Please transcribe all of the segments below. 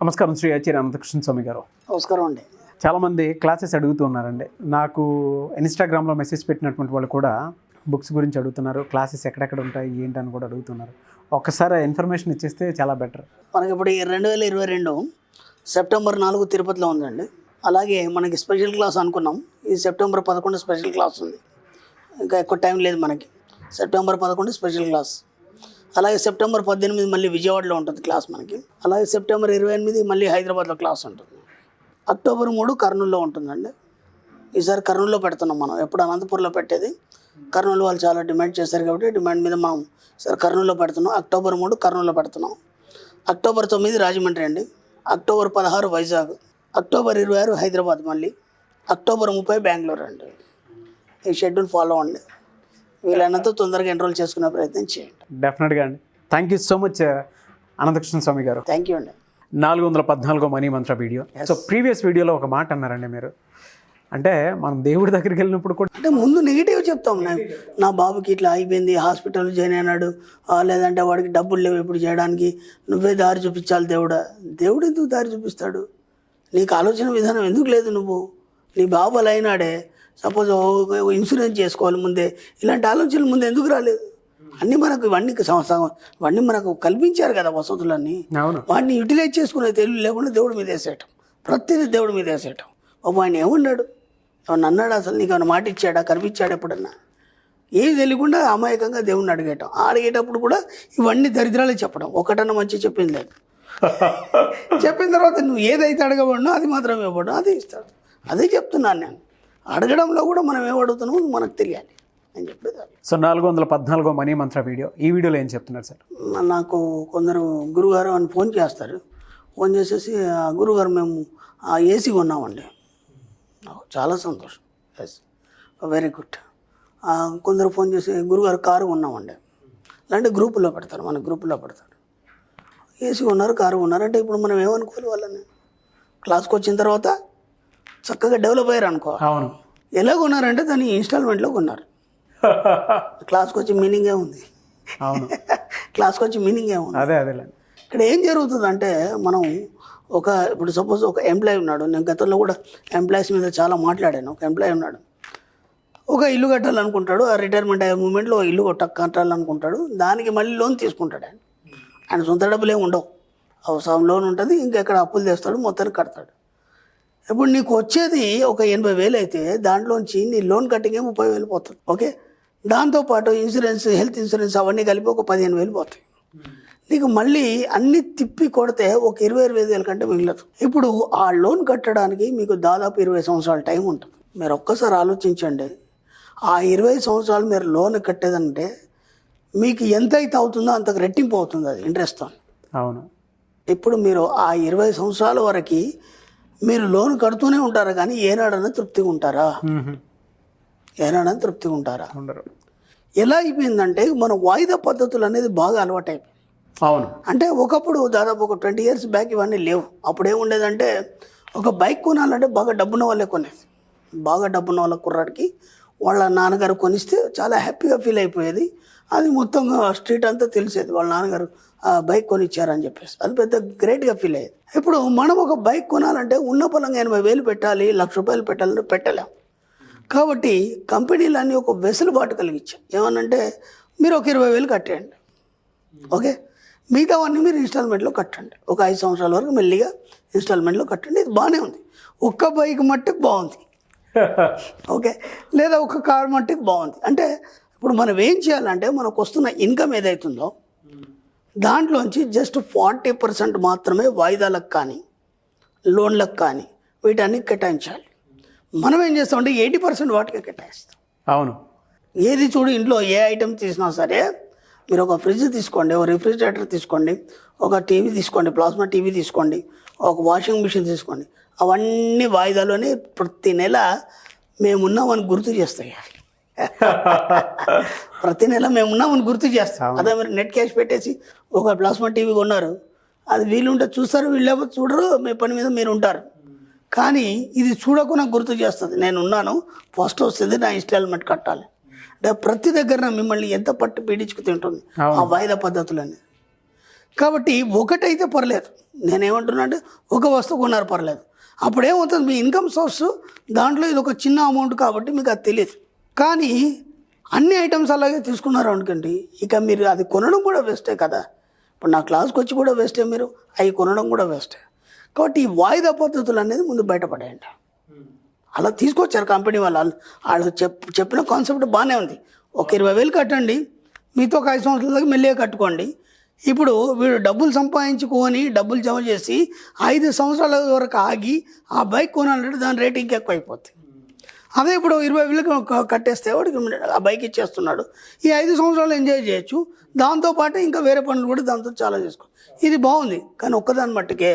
నమస్కారం శ్రీ ఆచార్య అనంతకృష్ణ స్వామి గారు. నమస్కారం అండి. చాలామంది క్లాసెస్ అడుగుతూ ఉన్నారండి. నాకు ఇన్స్టాగ్రామ్లో మెసేజ్ పెట్టినటువంటి వాళ్ళు కూడా బుక్స్ గురించి అడుగుతున్నారు, క్లాసెస్ ఎక్కడెక్కడ ఉంటాయి ఏంటని కూడా అడుగుతున్నారు. ఒక్కసారి ఇన్ఫర్మేషన్ ఇచ్చేస్తే చాలా బెటర్. మనకి ఇప్పుడు 2022 సెప్టెంబర్ 4 తిరుపతిలో ఉందండి. అలాగే మనకి స్పెషల్ క్లాస్ అనుకున్నాం, ఈ సెప్టెంబర్ 11 స్పెషల్ క్లాస్ ఉంది. ఇంకా ఎక్కువ టైం లేదు మనకి. September 11 special class. అలాగే సెప్టెంబర్ 18 మళ్ళీ విజయవాడలో ఉంటుంది క్లాస్ మనకి. అలాగే సెప్టెంబర్ 28 మళ్ళీ హైదరాబాద్లో క్లాస్ ఉంటుంది. అక్టోబర్ 3 కర్నూలులో ఉంటుందండి. ఈసారి కర్నూలులో పెడుతున్నాం మనం. ఎప్పుడు అనంతపూర్లో పెట్టేది, కర్నూలు వాళ్ళు చాలా డిమాండ్ చేశారు కాబట్టి డిమాండ్ మీద మనం సరే కర్నూలులో పెడుతున్నాం. అక్టోబర్ 3 కర్నూలులో పెడుతున్నాం. అక్టోబర్ 9 రాజమండ్రి అండి. అక్టోబర్ 16 వైజాగ్. అక్టోబర్ 26 హైదరాబాద్. మళ్ళీ అక్టోబర్ 30 బెంగళూరు అండి. ఈ షెడ్యూల్ ఫాలో అండి. వీళ్ళైనంత తొందరగా ఎన్రోల్ చేసుకునే ప్రయత్నం చేయండి. డెఫినెట్గా అండి. Thank you so much Anantakrishna Swami గారు. థ్యాంక్ యూ అండి. 414 మనీ మంత్ర వీడియో. సో ప్రీవియస్ వీడియోలో ఒక మాట అన్నారండి మీరు, అంటే మనం దేవుడి దగ్గరికి వెళ్ళినప్పుడు కూడా అంటే ముందు నెగిటివ్ చెప్తాం. నా బాబుకి ఇట్లా అయిపోయింది, హాస్పిటల్ జాయిన్ అయినాడు, లేదంటే వాడికి డబ్బులు లేవు ఇప్పుడు చేయడానికి, నువ్వే దారి చూపించాలి దేవుడా. దేవుడు ఎందుకు దారి చూపిస్తాడు? నీకు ఆలోచన విధానం ఎందుకు లేదు? నువ్వు నీ బాబు అలా అయినాడే, సపోజ్ ఇన్సూరెన్స్ చేసుకోవాలి ముందే, ఇలాంటి ఆలోచనలు ముందు ఎందుకు రాలేదు? అన్నీ మనకు ఇవన్నీ మనకు కల్పించారు కదా వసతులన్నీ. వాటిని యూటిలైజ్ చేసుకునే తెలివి లేకుండా దేవుడి మీద వేసేయటం, ప్రతిదీ దేవుడి మీద వేసేయటం. బాబు ఆయన ఏమన్నాడు, ఏమన్నా అన్నాడు? అసలు నీకు ఏమైనా మాట ఇచ్చాడా, కనిపించాడు ఎప్పుడన్నా? ఏమి తెలియకుండా అమాయకంగా దేవుడిని అడిగేటప్పుడు కూడా ఇవన్నీ దరిద్రాలే చెప్పడం. ఒకటన్నా మంచి చెప్పింది లేదు. చెప్పిన తర్వాత నువ్వు ఏదైతే అడగబడినో అది మాత్రమే ఇవ్వబడడం, అదే ఇస్తాడు. అదే చెప్తున్నాను నేను. అడగడంలో కూడా మనం ఏమడుగుతున్నామో మనకు తెలియాలి అని చెప్పేది. సో 414 మనీ మంత్ర వీడియో, ఈ వీడియోలో ఏం చెప్తున్నారు సార్? నాకు కొందరు గురుగారు అని ఫోన్ చేస్తారు. ఫోన్ చేసేసి గురుగారు మేము ఏసీ కొన్నామండి. చాలా సంతోషం, ఎస్ వెరీ గుడ్. కొందరు ఫోన్ చేసి గురుగారు కారు కొన్నామండి. అలాంటి గ్రూపుల్లో పెడతారు, మన గ్రూపుల్లో పెడతారు. ఏసీ కొన్నారు, కారు కొన్నారు అంటే ఇప్పుడు మనం ఏమనుకోవాలి? వాళ్ళని క్లాస్కి వచ్చిన తర్వాత చక్కగా డెవలప్ అయ్యారు అనుకో. అవును. ఎలా కొన్నారంటే దాన్ని ఇన్స్టాల్మెంట్లో కొన్నారు. క్లాస్కి వచ్చి మీనింగే ఉంది. అవును. క్లాస్కి వచ్చి మీనింగే ఉంది. అదే అదే. ఇక్కడ ఏం జరుగుతుందంటే మనం ఇప్పుడు సపోజ్ ఒక ఎంప్లాయీ ఉన్నాడు. నేను గతంలో కూడా ఎంప్లాయీస్ మీద చాలా మాట్లాడాను. ఒక ఎంప్లాయీ ఉన్నాడు, ఒక ఇల్లు కట్టాలనుకుంటాడు. ఆ రిటైర్మెంట్ అయ్యే మూమెంట్లో ఇల్లు కట్టాలనుకుంటాడు. దానికి మళ్ళీ లోన్ తీసుకుంటాడు. ఆయన సొంత డబ్బులు ఏమి ఉండవు, అవసరం లోన్ ఉంటుంది. ఇంకెక్కడ అప్పులు తెస్తాడు, మొత్తానికి కడతాడు. ఇప్పుడు నీకు వచ్చేది ఒక 80,000 అయితే దాంట్లోంచి నీ లోన్ కట్టింగ్ 30,000 పోతుంది. ఓకే, దాంతోపాటు ఇన్సూరెన్స్, హెల్త్ ఇన్సూరెన్స్ అవన్నీ కలిపి ఒక 15,000 పోతాయి. నీకు మళ్ళీ అన్నీ తిప్పి కొడితే ఒక 22,000 కంటే మిగలదు. ఇప్పుడు ఆ లోన్ కట్టడానికి మీకు దాదాపు 20 సంవత్సరాల టైం ఉంటుంది. మీరు ఒక్కసారి ఆలోచించండి. ఆ 20 సంవత్సరాలు మీరు లోన్ కట్టేదంటే మీకు ఎంత అయితే అవుతుందో అంతకు రెట్టింపు అవుతుంది అది ఇంట్రెస్ట్. అవును. ఇప్పుడు మీరు ఆ 20 సంవత్సరాల వరకు మీరు లోన్ కడుతూనే ఉంటారా, కానీ ఏనాడన్నా తృప్తిగా ఉంటారా? ఏనాడన్నా తృప్తిగా ఉంటారా? ఉండరు. ఎలా అయిపోయిందంటే మన వాయిదా పద్ధతులు అనేది బాగా అలవాటు అయిపోయింది. అవును. అంటే ఒకప్పుడు దాదాపు ఒక 20 years బ్యాక్ ఇవన్నీ లేవు. అప్పుడు ఏముండేదంటే ఒక బైక్ కొనాలంటే బాగా డబ్బున్న వాళ్ళే కొనేది. బాగా డబ్బున్న వాళ్ళ కుర్రాడికి వాళ్ళ నాన్నగారు కొనిస్తే చాలా హ్యాపీగా ఫీల్ అయిపోయేది. అది మొత్తం స్ట్రీట్ అంతా తెలిసేది, వాళ్ళ నాన్నగారు బైక్ కొనిచ్చారని చెప్పేసి. అది పెద్ద గ్రేట్గా ఫీల్ అయ్యేది. ఇప్పుడు మనం ఒక బైక్ కొనాలంటే ఉన్న పొలంగా 80,000 పెట్టాలి, ₹1,00,000 పెట్టాలంటే పెట్టలేం. కాబట్టి కంపెనీలన్నీ ఒక వెసులుబాటు కలిగించాయి. ఏమనంటే మీరు ఒక 20,000 కట్టేయండి, ఓకే, మిగతావన్నీ మీరు ఇన్స్టాల్మెంట్లో కట్టండి. ఒక 5 సంవత్సరాల వరకు మెల్లిగా ఇన్స్టాల్మెంట్లో కట్టండి. ఇది బాగానే ఉంది. ఒక్క బైక్ మట్టుకు బాగుంది, ఓకే, లేదా ఒక కార్ మట్టుకు బాగుంది. అంటే ఇప్పుడు మనం ఏం చేయాలంటే మనకు వస్తున్న ఇన్కమ్ ఏదైతుందో దాంట్లోంచి జస్ట్ 40% మాత్రమే వాయిదాలకు కానీ లోన్లకు కానీ వీటన్ని కేటాయించాలి. మనం ఏం చేస్తామంటే 80% వాటికే కేటాయిస్తాం. అవును. ఏది చూడు, ఇంట్లో ఏ ఐటెం తీసినా సరే, మీరు ఒక ఫ్రిడ్జ్ తీసుకోండి, ఒక రిఫ్రిజిరేటర్ తీసుకోండి, ఒక టీవీ తీసుకోండి, ప్లాస్మా టీవీ తీసుకోండి, ఒక వాషింగ్ మిషన్ తీసుకోండి, అవన్నీ వాయిదాలోనే ప్రతి నెల మేమున్నామని గుర్తు చేస్తాయి. ప్రతి నెల మేమున్నామని గుర్తు చేస్తాం. అదే మీరు నెట్ క్యాష్ పెట్టేసి ఒక ప్లాస్మా టీవీ కొన్నారు, అది వీళ్ళు ఉంటే చూస్తారు, వీళ్ళు చూడరు, మీ పని మీద మీరు ఉంటారు. కానీ ఇది చూడకుండా గుర్తు చేస్తుంది, నేను ఉన్నాను, ఫస్ట్ వస్తుంది నా ఇన్స్టాల్మెంట్ కట్టాలి. అంటే ప్రతి దగ్గర మిమ్మల్ని ఎంత పట్టు పీడించుకు తింటుంది ఆ వాయిదా పద్ధతులని. కాబట్టి ఒకటైతే పర్లేదు. నేనేమంటున్నా అంటే ఒక వస్తువు కొన్నారు పర్లేదు. అప్పుడు ఏమవుతుంది, మీ ఇన్కమ్ సోర్స్ దాంట్లో ఇది ఒక చిన్న అమౌంట్ కాబట్టి మీకు అది తెలియదు. కానీ అన్ని ఐటమ్స్ అలాగే తీసుకున్నారు అనుకోండి, ఇక మీరు అది కొనడం కూడా వేస్టే కదా. ఇప్పుడు నా క్లాస్కి వచ్చి కూడా వేస్టే, మీరు అవి కొనడం కూడా వేస్టే. కాబట్టి ఈ వాయిదా పద్ధతులు అనేది ముందు బయటపడేయండి. అలా తీసుకొచ్చారు కంపెనీ వాళ్ళు చెప్పిన కాన్సెప్ట్ బాగానే ఉంది. ఒక 20,000 కట్టండి, మీతో ఒక 5 సంవత్సరాల దాకా మెల్లిగా కట్టుకోండి. ఇప్పుడు వీడు డబ్బులు సంపాదించుకొని డబ్బులు జమ చేసి 5 సంవత్సరాల వరకు ఆగి ఆ బైక్ కొనాలంటే దాని రేట్ ఇంకెక్కువ అయిపోతుంది. అదే ఇప్పుడు 20,000 కట్టేస్తే వాడికి ఆ బైక్ ఇచ్చేస్తున్నాడు. ఈ 5 సంవత్సరాలు ఎంజాయ్ చేయొచ్చు, దాంతోపాటు ఇంకా వేరే పనులు కూడా దాంతో చాలా చేసుకో. ఇది బాగుంది. కానీ ఒక్కదాని మట్టుకే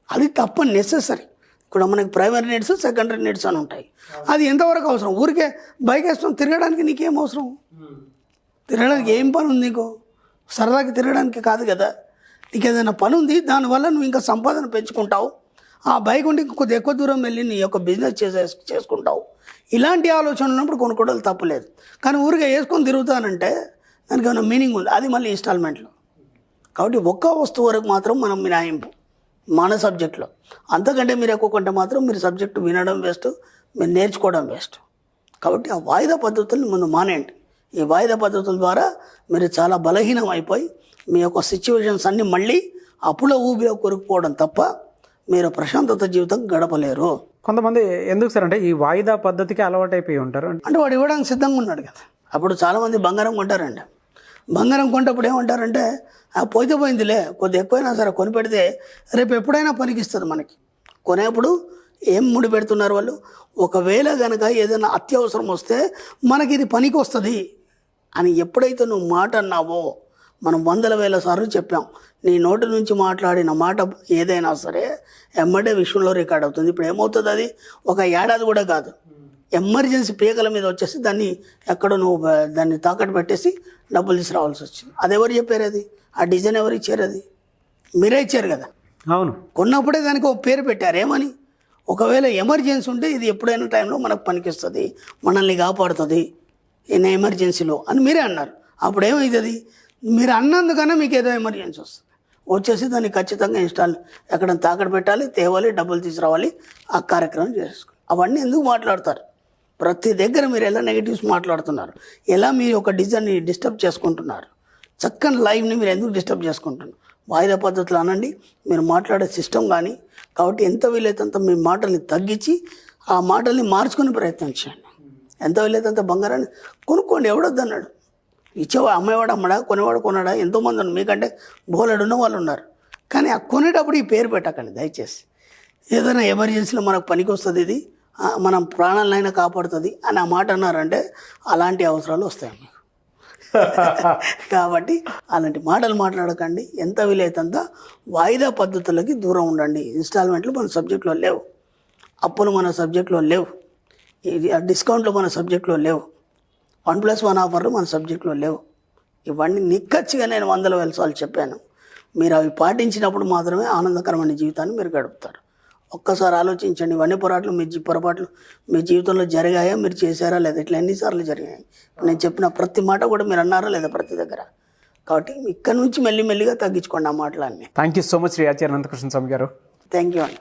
అది తప్ప నెసెసరీ. ఇక్కడ మనకి ప్రైమరీ నీడ్స్, సెకండరీ నీడ్స్ అని ఉంటాయి. అది ఎంతవరకు అవసరం? ఊరికే బైక్ వేస్తాం, తిరగడానికి నీకేం అవసరం? తిరగడానికి ఏం పని ఉంది నీకు? సరదాకి తిరగడానికి కాదు కదా. నీకు ఏదైనా పని ఉంది, దానివల్ల నువ్వు ఇంకా సంపాదన పెంచుకుంటావు. ఆ బైక్ ఉంటే కొద్దిగా ఎక్కువ దూరం వెళ్ళి నీ యొక్క బిజినెస్ చేసుకుంటావు. ఇలాంటి ఆలోచన ఉన్నప్పుడు కొనుక్కోవడం తప్పులేదు. కానీ ఊరికే వేసుకొని తిరుగుతానంటే దానికి ఏమైనా మీనింగ్ ఉంది. అది మళ్ళీ ఇన్స్టాల్మెంట్లో. కాబట్టి ఒక్క వస్తువు వరకు మాత్రం మనం మినహాయింపు మన సబ్జెక్ట్లో. అంతకంటే మీరు ఎక్కువ కొంటే మాత్రం మీరు సబ్జెక్టు వినడం వేస్ట్, మీరు నేర్చుకోవడం వేస్ట్. కాబట్టి ఆ వాయిదా పద్ధతుల్ని ముందు మానేయండి. ఈ వాయిదా పద్ధతుల ద్వారా మీరు చాలా బలహీనం అయిపోయి మీ యొక్క సిచ్యువేషన్స్ అన్నీ మళ్ళీ అప్పుల ఊబిలో కొరుకుపోవడం తప్ప మీరు ప్రశాంతత జీవితం గడపలేరు. కొంతమంది ఎందుకు సార్ అంటే ఈ వాయిదా పద్ధతికి అలవాటైపోయి ఉంటారు. అంటే వాడు ఇవ్వడానికి సిద్ధంగా ఉన్నాడు కదా. అప్పుడు చాలామంది బంగారం కొంటారండి. బంగారం కొంటప్పుడు ఏమంటారంటే పోతే పోయిందిలే, కొద్దిగా ఎక్కువైనా సరే కొని పెడితే రేపు ఎప్పుడైనా పనికిస్తుంది మనకి. కొనేప్పుడు ఏం ముడి పెడుతున్నారు వాళ్ళు? ఒకవేళ కనుక ఏదైనా అత్యవసరం వస్తే మనకి ఇది పనికి వస్తుంది అని ఎప్పుడైతే నువ్వు మాట అన్నావో, మనం 100,000 సార్లు చెప్పాం, నీ నోటి నుంచి మాట్లాడిన మాట ఏదైనా సరే ఎమ్మడే విషయంలో రికార్డ్ అవుతుంది. ఇప్పుడు ఏమవుతుంది, అది ఒక ఏడాది కూడా కాదు, ఎమర్జెన్సీ పీకల మీద వచ్చేసి దాన్ని ఎక్కడో నువ్వు దాన్ని తాకట్టు పెట్టేసి డబ్బులు తీసుకురావాల్సి వచ్చింది. అది ఎవరు చెప్పారు? అది ఆ డిజైన్ ఎవరు ఇచ్చారు? అది మీరే ఇచ్చారు కదా. అవును, కొన్నప్పుడే దానికి ఒక పేరు పెట్టారు. ఏమని? ఒకవేళ ఎమర్జెన్సీ ఉంటే ఇది ఎప్పుడైనా టైంలో మనకు పనికిస్తుంది, మనల్ని కాపాడుతుంది ఇన్ ఎమర్జెన్సీలో అని మీరే అన్నారు. అప్పుడు ఏమవుతుంది? మీరు అన్నందుకన్నా మీకు ఏదో ఎమర్జెన్సీ వస్తుంది, వచ్చేసి దాన్ని ఖచ్చితంగా ఎక్కడ తాకట్టు పెట్టాలి, తేవాలి, డబ్బులు తీసుకురావాలి, ఆ కార్యక్రమం చేసుకోవాలి. అవన్నీ ఎందుకు మాట్లాడతారు? ప్రతి దగ్గర మీరు ఎలా నెగిటివ్స్ మాట్లాడుతున్నారు, ఎలా మీరు ఒక డిజైన్ని డిస్టర్బ్ చేసుకుంటున్నారు, చక్కని లైఫ్ని మీరు ఎందుకు డిస్టర్బ్ చేసుకుంటున్నారు? వాయిదా పద్ధతులు అనండి, మీరు మాట్లాడే సిస్టమ్ కానీ. కాబట్టి ఎంత వీలైతే అంత మీ మాటల్ని తగ్గించి ఆ మాటల్ని మార్చుకునే ప్రయత్నం చేయండి. ఎంత వీలైతే అంత బంగారాన్ని కొనుక్కోండి, ఎవడొద్దన్నాడు? ఇచ్చేవాడు అమ్మేవాడు అమ్మడా, కొనేవాడు కొన్నాడా? ఎంతోమంది ఉన్నారు, మీకంటే బోలెడున్న వాళ్ళు ఉన్నారు. కానీ ఆ కొనేటప్పుడు ఈ పేరు పెట్టకండి దయచేసి. ఏదైనా ఎమర్జెన్సీలో మనకు పనికి వస్తుంది, ఇది మనం ప్రాణాలనైనా కాపాడుతుంది అని ఆ మాట అన్నారంటే అలాంటి అవసరాలు వస్తాయి మీకు. కాబట్టి అలాంటి మాటలు మాట్లాడకండి. ఎంత వీలైతే అంత వాయిదా పద్ధతులకి దూరం ఉండండి. ఇన్స్టాల్మెంట్లు మన సబ్జెక్టులో లేవు, అప్పులు మన సబ్జెక్టులో లేవు, డిస్కౌంట్లు మన సబ్జెక్టులో లేవు, 1+1 ఆఫర్లు మన సబ్జెక్టులో లేవు. ఇవన్నీ నిక్కచ్చిగా నేను 100,000 సార్లు చెప్పాను. మీరు అవి పాటించినప్పుడు మాత్రమే ఆనందకరమైన జీవితాన్ని మీరు గడుపుతారు. ఒక్కసారి ఆలోచించండి, ఇవన్నీ పొరపాట్లు మీ జీవితంలో జరిగాయా, మీరు చేశారా లేదా? ఇట్లా ఎన్నిసార్లు జరిగాయి? నేను చెప్పిన ప్రతి మాట కూడా మీరు అన్నారా లేదా ప్రతి దగ్గర? కాబట్టి ఇక్కడ నుంచి మెల్లిమెల్లిగా తగ్గించుకోండి ఆ మాటలన్నీ. Thank you so much Shri Acharya Anantakrishna Swami గారు. థ్యాంక్ యూ అండి.